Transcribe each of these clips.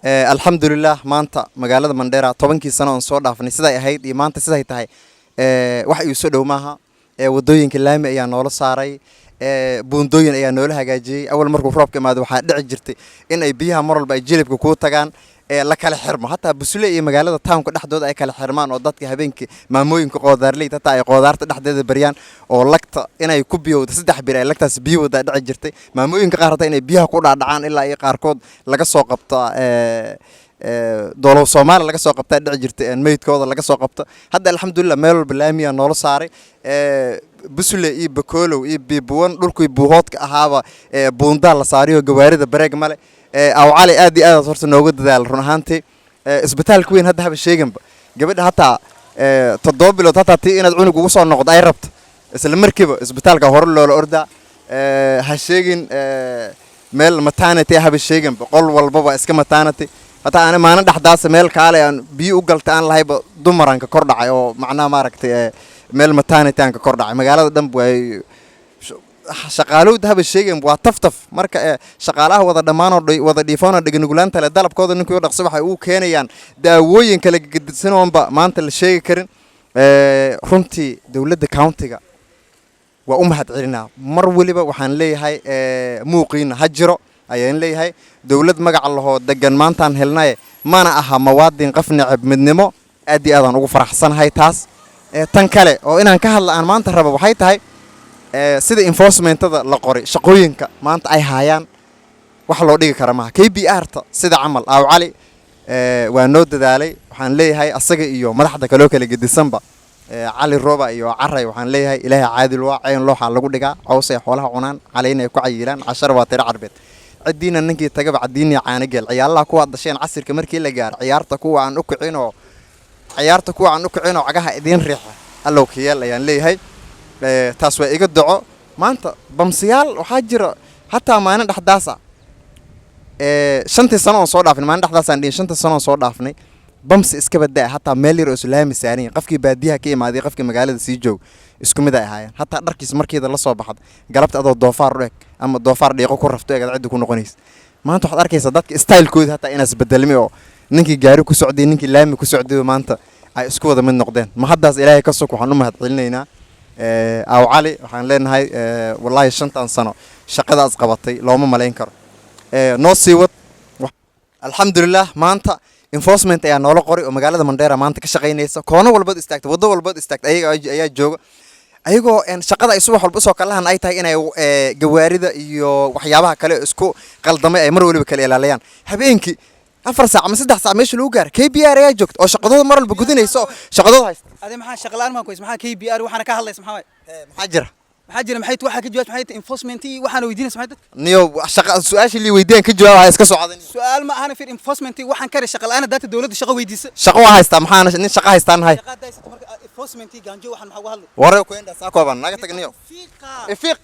alxamdulilah maanta magaalada Mandera 10kii sano oo soo dhaafnay siday ahayd iyo maanta siday tahay wax uu soo dhow maaha wadooyinka laami ayaa noola saaray buundooyin ayaa noola hagaajiyay awal markuu roobka imaado waxa dhici jirtay in ay biyaha mar walba ay jilibka ku tagaan la kala xirmo hatta busule iyo magaalada townka dhaxdooda ay kala xirmaan oo dadka habeenkii maamooyinka qoodaarley hatta ay qoodaarta dhaxdeeda bariyaan oo lagta inay ku biyowdo 3 bir ay lagtaas biyo wada dhici jirtay maamooyinka qaar hatta inay biyaha ku dhaadhacaan ilaa ay qaarkood laga soo qabto dowlad Somali laga soo qabtaa dhici jirtay meydkooda laga soo qabto hadda alxamdulillah meel walba laamiya noola saaray busule iyo bakolow iyo bibuwan dhulkii buuhoodka ahaaba buunda la saariyo gawaarida bareeg male aw cali aad iyo aad horta nooga dadaal run ahaantii isbitaalka weyn hadda haba sheeganba gabadha hatta 7 bilood hatta tii inaad cunug ugu soo noqdo ay rabto isla markiiba isbitaalka hore loola orda ha sheegin meel maternity haba sheeganba qol walba iska maternity hatta ana maana dhaxdaas meel kaale aan biyo u galta aan lahayba dumaranka kor dhacay oo macnaa maaragtay meel maternity aan ka kor dhacay magaalada dhan way shaqaalowda haba sheegeen waa taftaf marka shaqaalaha wada dhamaanoo wada dhiifoona dhignugulaanta le dalabkooda ninkii dhaqso waxa uu keenayaan daawooyin kala gedidsanoonba maanta la sheegi karin runtii dawladda countiga waa u mahad celinaa mar waliba waxaan leeyahay muuqiina ha jiro ayaan leeyahay dawlad magac laho degan maantaan helnay mana aha mawaadin qaf nacab midnimo aad iyo aad aan ugu faraxsanahay taas tan kale oo inaan ka hadla aan maanta rabo waxay tahay sida enforcementada la qoray shaqooyinka maanta ay hayaan wax loo dhigi kara maaha KBR ta sida camal aw cali waa noo dadaalay waxaan leeyahay asaga iyo madaxda kale kala gedisanba cali rooba iyo caray waxaan leeyahay ilaahay caadil waa ceen looxa lagu dhigaa cows ay xoolaha cunaan calayna ay ku cayilaan 10 waa tira carbeed cidiina ninkii tagaba cadiina caana gal ciyaalaha kuwa dasheen casirka markii la gaar ciyaarta kuwa aan u kicino cagaha idin riixa allow kiyeel ayaan leeyahay taas waa iga daco maanta bamsiyaal waxa jira hatta maana dhaxdaasa 5 sano oo soo dhaafnay maana dhaxdaas aan 5 sano oo soo dhaafnay bamsi iska badaa hatta meel yar oo islaami saaniin qofkii baadiyaha ka imaaday qofkii magaalada sii joog isku mid ay ahaayeen hatta dharkiis markiida la soo baxad galabta adoo doofaar u eg ama doofaar dhiiqo ku rafto eegad cid ku noqonays maanta waxaad arkaysaa dadka style-kooda hatta inaas bedelmay oo ninkii gaari ku socday ninkii laami ku socday maanta ay isku wada mid noqdeen ma haddaas ilaahay ka soo waxaan u mahad celinaynaa aw cali waxaan leenahay wallahi 5 sano shaqadaas qabatay looma maleyn karo noo sii wad alxamdulillah maanta enforcement ayaa noola qoray oo magaalada Mandera maanta ka shaqeynaysa koono walba istaagtay wado walba istaagtay ayaa jooga ayagoo shaqada ay subax walba soo kalahan ay tahay inay gawaarida iyo waxyaabaha kale isku qaldamay ay mar waliba kala ilaaliyaan habeenkii 4 saac ama 3 saac meesha lagu gaar KBR ayaa joogto oo shaqadooda mar walba gudinayso shaqadooda haysta adee maxaa shaqalaan ma koys maxaa KBR waxana ka hadlaysa maxaa maxaa jira maxay waxa ka jawaab maxay enforcement waxana weydiinaysa maxay niyo shaqa su'aashii li weydiin ka jawaab iska socdaan su'aal ma ahana fir enforcement waxan kare shaqalaan data dawladda shaqo weydiisa shaqo waa haysta maxaa nin shaqo haystaan hay enforcement gaanjo waxan maxaa hadlay warre ku inda saa kooban naga tagniyo ifiq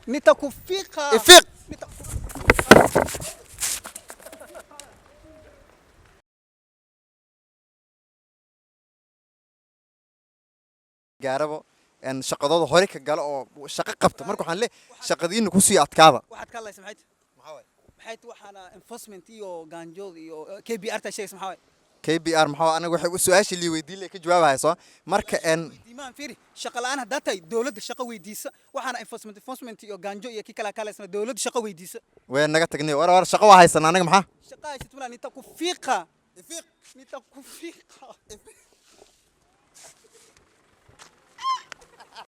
nitakufiqa gaarabo ان shaqadooda hore ka galo oo shaqo qabto marka waxaan leeyahay shaqadiina ku sii adkaada waxaad ka hadlaysaa maxay waxana enforcement iyo gaanjood iyo KBR ta sheegaysa maxaa KBR maxaa anaga waxa su'aashii li weydiin ka jawaabayso marka diimaan fiiri shaqa la'aan hadatay dawladda shaqo weydiisa waxana enforcement iyo gaanjo iyo kala kaleysna dawladda shaqo weydiisa way naga tagnay war shaqo waa haysan anaga maxaa shaqo haysan nitakufiqa